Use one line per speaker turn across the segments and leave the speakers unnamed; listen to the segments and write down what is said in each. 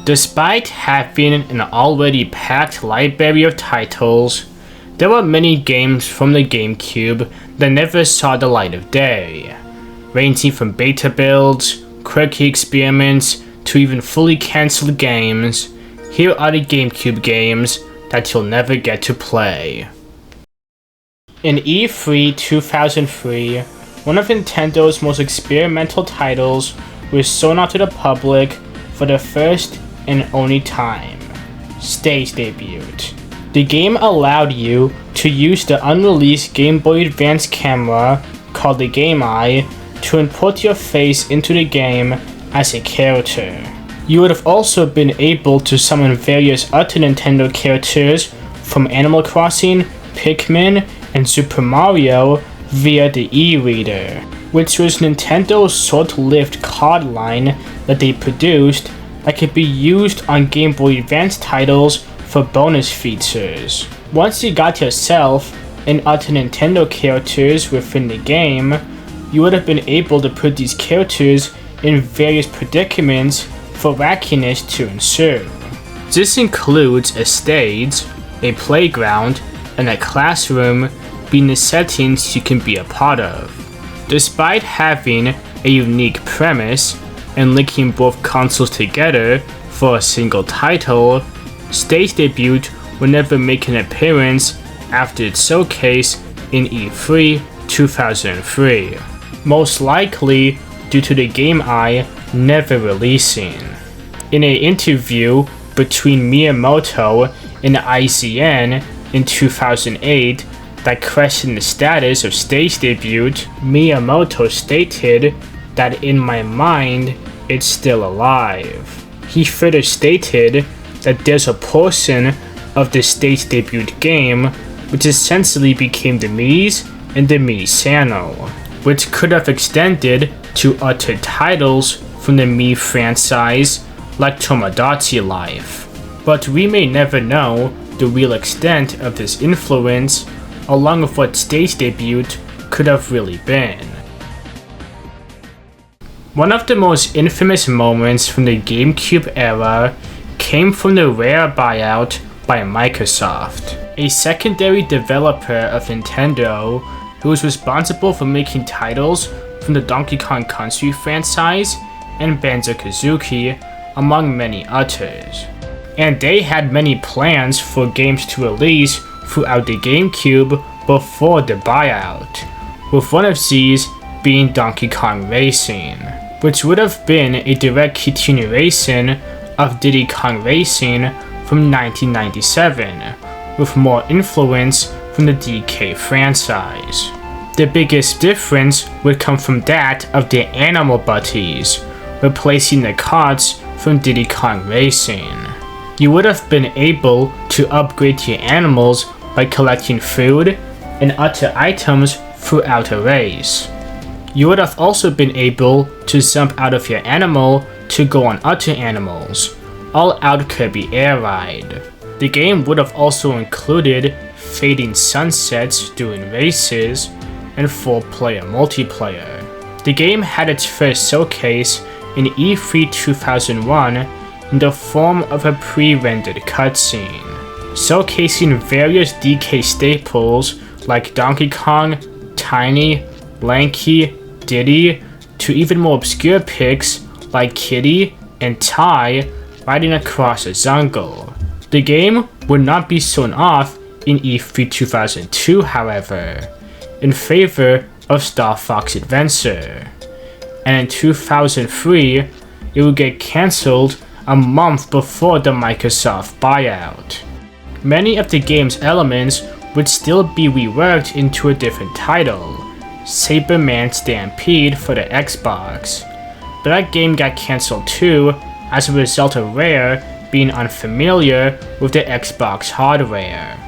Despite having an already packed library of titles, there were many games from the GameCube that never saw the light of day, ranging from beta builds, quirky experiments, to even fully cancelled games. Here are the GameCube games that you'll never get to play. In E3 2003, one of Nintendo's most experimental titles was shown out to the public for the first and only time: Stage Debut. The game allowed you to use the unreleased Game Boy Advance camera, called the Game Eye, to input your face into the game as a character. You would have also been able to summon various other Nintendo characters from Animal Crossing, Pikmin, and Super Mario via the e-reader, which was Nintendo's short-lived card line that they produced that could be used on Game Boy Advance titles for bonus features. Once you got yourself and other Nintendo characters within the game, you would have been able to put these characters in various predicaments for wackiness to ensue. This includes a stage, a playground, and a classroom being the settings you can be a part of. Despite having a unique premise and linking both consoles together for a single title, Stage Debut would never make an appearance after its showcase in E3 2003, most likely due to the Game Eye never releasing. In an interview between Miyamoto and IGN in 2008 that questioned the status of Stage Debut, Miyamoto stated that "in my mind, it's still alive." He further stated that there's a portion of the Stage Debut game which essentially became the Mii's and the Mii channel, which could have extended to other titles from the Mii franchise like Tomodachi Life. But we may never know the real extent of this influence, along with what Stage Debut could have really been. One of the most infamous moments from the GameCube era came from the rare buyout by Microsoft, a secondary developer of Nintendo who was responsible for making titles from the Donkey Kong Country franchise and Banjo-Kazooie, among many others. And they had many plans for games to release throughout the GameCube before the buyout, with one of these being Donkey Kong Racing, which would have been a direct continuation of Diddy Kong Racing from 1997, with more influence from the DK franchise. The biggest difference would come from that of the Animal Buddies, replacing the carts from Diddy Kong Racing. You would have been able to upgrade your animals by collecting food and other items throughout a race. You would have also been able to jump out of your animal to go on other animals, all out Kirby Air Ride. The game would have also included fading sunsets during races and 4-player multiplayer. The game had its first showcase in E3 2001 in the form of a pre-rendered cutscene, showcasing various DK staples like Donkey Kong, Tiny, Lanky, Diddy, to even more obscure pics like Kitty and Ty riding across a jungle. The game would not be shown off in E3 2002, however, in favor of Star Fox Adventure, and in 2003 it would get cancelled a month before the Microsoft buyout. Many of the game's elements would still be reworked into a different title, Saberman Stampede for the Xbox, but that game got cancelled too as a result of Rare being unfamiliar with the Xbox hardware.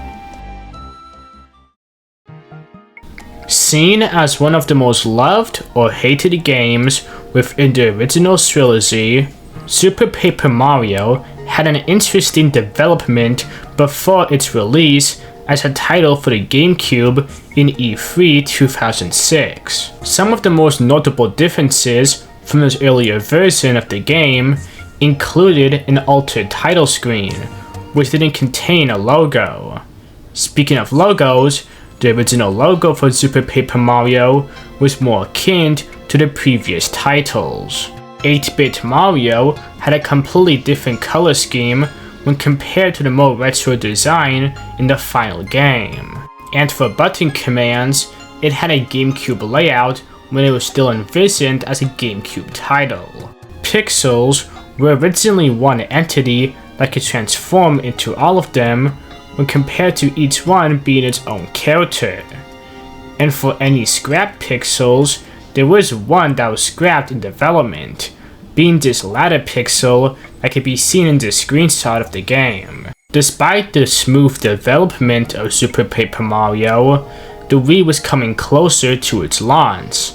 Seen as one of the most loved or hated games within the original trilogy, Super Paper Mario had an interesting development before its release as a title for the GameCube in E3 2006. Some of the most notable differences from this earlier version of the game included an altered title screen, which didn't contain a logo. Speaking of logos, the original logo for Super Paper Mario was more akin to the previous titles. 8-bit Mario had a completely different color scheme when compared to the more retro design in the final game. And for button commands, it had a GameCube layout when it was still envisioned as a GameCube title. Pixels were originally one entity that could transform into all of them when compared to each one being its own character. And for any scrapped pixels, there was one that was scrapped in development, being this latter pixel that could be seen in the screenshot of the game. Despite the smooth development of Super Paper Mario, the Wii was coming closer to its launch,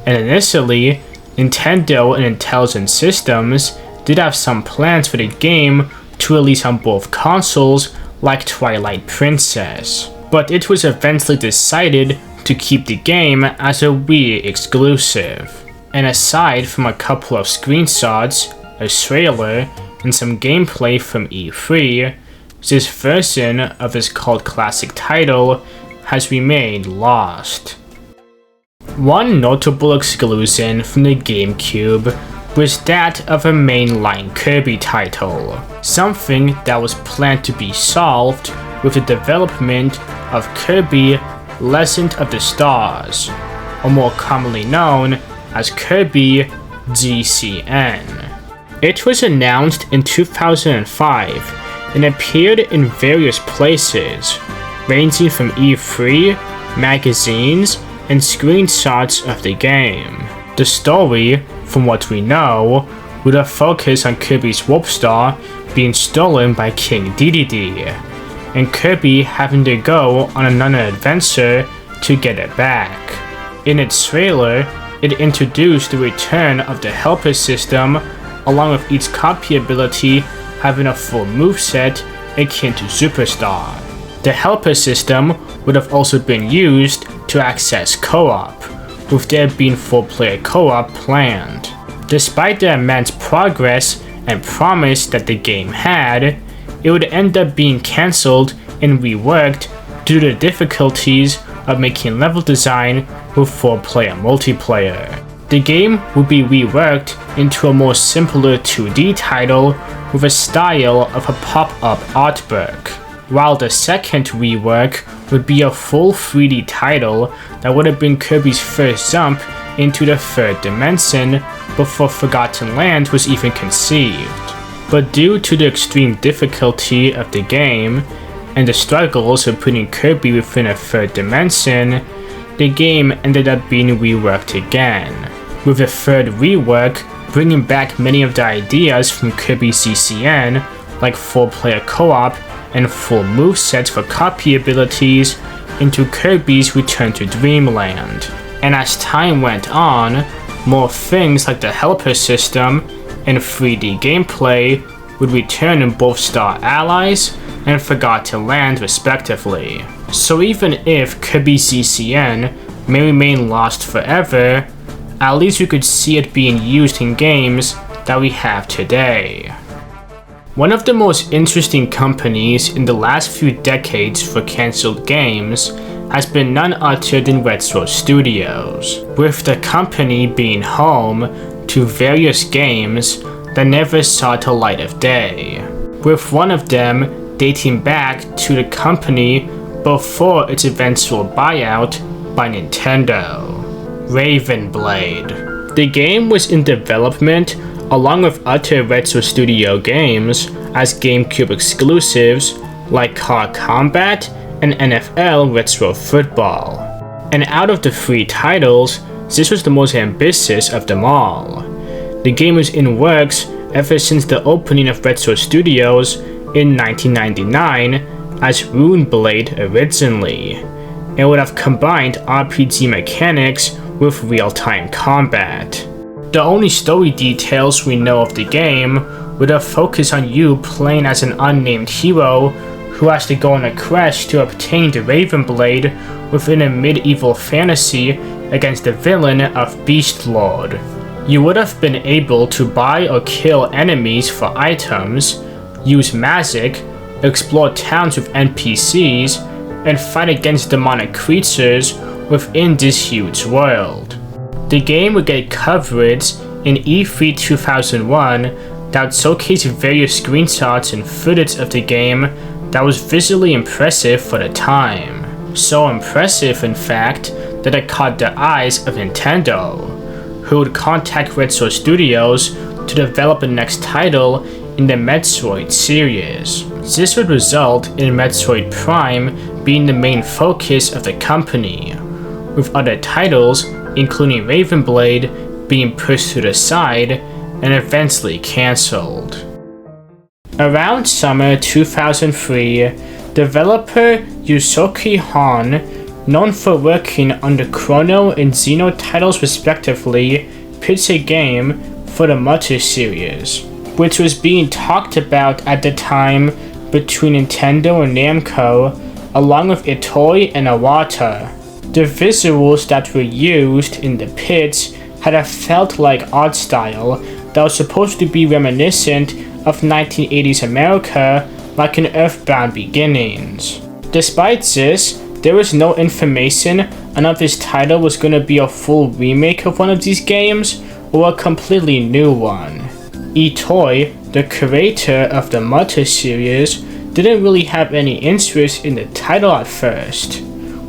and initially, Nintendo and Intelligent Systems did have some plans for the game to release on both consoles like Twilight Princess, but it was eventually decided to keep the game as a Wii exclusive. And aside from a couple of screenshots, a trailer, and some gameplay from E3, this version of its cult classic title has remained lost. One notable exclusion from the GameCube was that of a mainline Kirby title, something that was planned to be solved with the development of Kirby Legend of the Stars, or more commonly known as Kirby GCN. It was announced in 2005 and appeared in various places, ranging from E3, magazines, and screenshots of the game. The story, from what we know, would have focused on Kirby's Warp Star being stolen by King Dedede, and Kirby having to go on another adventure to get it back. In its trailer, it introduced the return of the Helper system, along with each copy ability having a full moveset akin to Superstar. The Helper system would have also been used to access co-op, with there being 4-player co-op planned. Despite the immense progress and promise that the game had, it would end up being cancelled and reworked due to the difficulties of making level design with 4-player multiplayer. The game would be reworked into a more simpler 2D title with a style of a pop-up artwork, while the second rework would be a full 3D title that would have been Kirby's first jump into the third dimension before Forgotten Land was even conceived. But due to the extreme difficulty of the game and the struggles of putting Kirby within a third dimension, the game ended up being reworked again, with the third rework bringing back many of the ideas from Kirby GCN, like 4-player co-op and full movesets for copy abilities, into Kirby's Return to Dreamland. And as time went on, more things like the Helper system and 3D gameplay would return in both Star Allies and Forgotten Land respectively. So even if Kirby GCN may remain lost forever, at least we could see it being used in games that we have today. One of the most interesting companies in the last few decades for cancelled games has been none other than Retro Studios, with the company being home to various games that never saw the light of day, with one of them dating back to the company before its eventual buyout by Nintendo, Raven Blade. The game was in development along with other Retro Studio games as GameCube exclusives like Car Combat and NFL Retro Football. And out of the 3 titles, this was the most ambitious of them all. The game was in works ever since the opening of Retro Studios in 1999 as Rune Blade originally, and would have combined RPG mechanics with real-time combat. The only story details we know of the game would have focused on you playing as an unnamed hero who has to go on a quest to obtain the Raven Blade within a medieval fantasy against the villain of Beast Lord, You would have been able to buy or kill enemies for items, use magic, explore towns with NPCs, and fight against demonic creatures within this huge world. The game would get coverage in E3 2001 that would showcase various screenshots and footage of the game that was visually impressive for the time. So impressive, in fact, that it caught the eyes of Nintendo, who would contact Retro Studios to develop the next title in the Metroid series. This would result in Metroid Prime being the main focus of the company, with other titles, including Raven Blade, being pushed to the side and eventually cancelled. Around summer 2003, developer Yusuke Hon, known for working on the Chrono and Xeno titles respectively, pitched a game for the Mutter series, which was being talked about at the time between Nintendo and Namco, along with Itoi and Iwata. The visuals that were used in the pitch had a felt-like art style that was supposed to be reminiscent of 1980s America, like in Earthbound Beginnings. Despite this, there was no information on if this title was going to be a full remake of one of these games or a completely new one. Itoi, the creator of the Mutter series, didn't really have any interest in the title at first,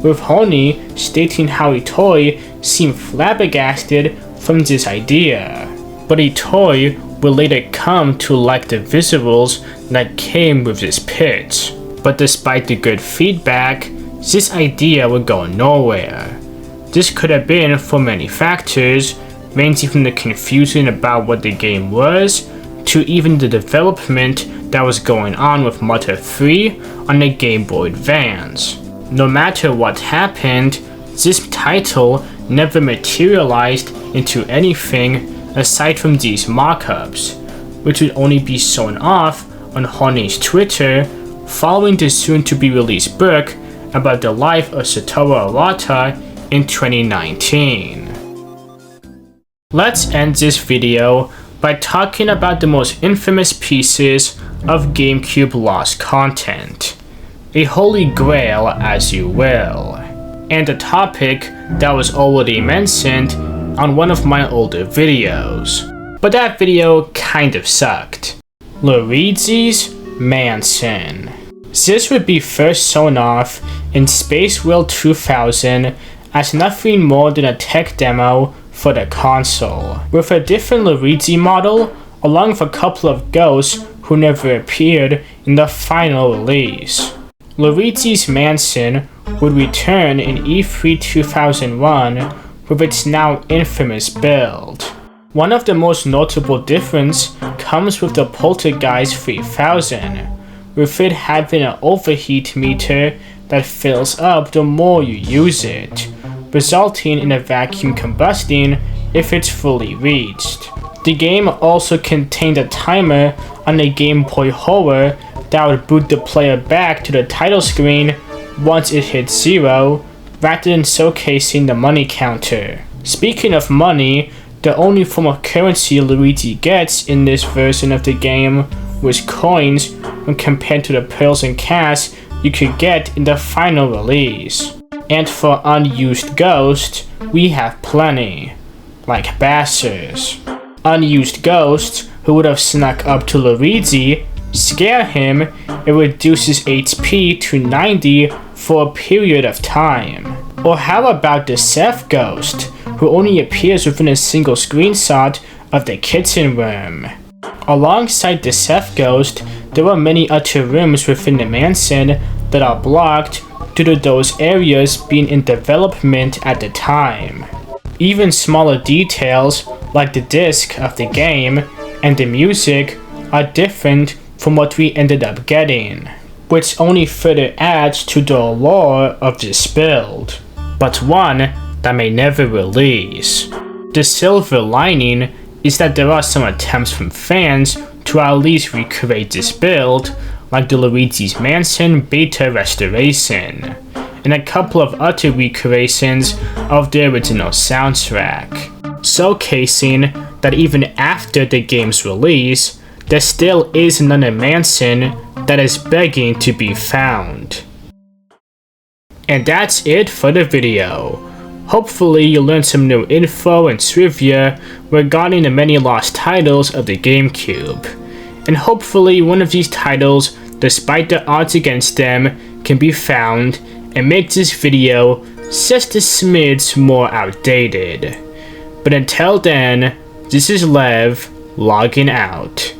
with Honi stating how Itoi seemed flabbergasted from this idea. But Itoi would later come to like the visuals that came with this pitch. But despite the good feedback, this idea would go nowhere. This could have been for many factors, ranging from the confusion about what the game was, to even the development that was going on with Mutter 3 on the Game Boy Advance. No matter what happened, this title never materialized into anything aside from these mock-ups, which would only be shown off on Honi's Twitter following the soon-to-be-released book about the life of Satoru Iwata in 2019. Let's end this video by talking about the most infamous pieces of GameCube lost content. A holy grail, as you will, and a topic that was already mentioned on one of my older videos, but that video kind of sucked. Luigi's Mansion. This would be first shown off in Space World 2000 as nothing more than a tech demo for the console, with a different Luigi model along with a couple of ghosts who never appeared in the final release. Luigi's Mansion would return in E3 2001 with its now infamous build. One of the most notable differences comes with the Poltergeist 3000, with it having an overheat meter that fills up the more you use it, resulting in a vacuum combusting if it's fully reached. The game also contained a timer on the Game Boy Horror that would boot the player back to the title screen once it hit 0, rather than showcasing the money counter. Speaking of money, the only form of currency Luigi gets in this version of the game was coins when compared to the pearls and cash you could get in the final release. And for unused ghosts, we have plenty, like Bassers. Unused ghosts who would have snuck up to Luigi, scare him, it reduces HP to 90 for a period of time. Or how about the Seth Ghost, who only appears within a single screenshot of the kitchen room. Alongside the Seth Ghost, there are many other rooms within the mansion that are blocked due to those areas being in development at the time. Even smaller details like the disc of the game and the music are different from what we ended up getting, which only further adds to the allure of this build, but one that may never release. The silver lining is that there are some attempts from fans to at least recreate this build, like the Luigi's Mansion beta restoration, and a couple of other recreations of the original soundtrack. showcasing that even after the game's release, there still is another Manson that is begging to be found. And that's it for the video. Hopefully you learned some new info and trivia regarding the many lost titles of the GameCube. And hopefully one of these titles, despite the odds against them, can be found and make this video just a smidge more outdated. But until then, this is Lev, logging out.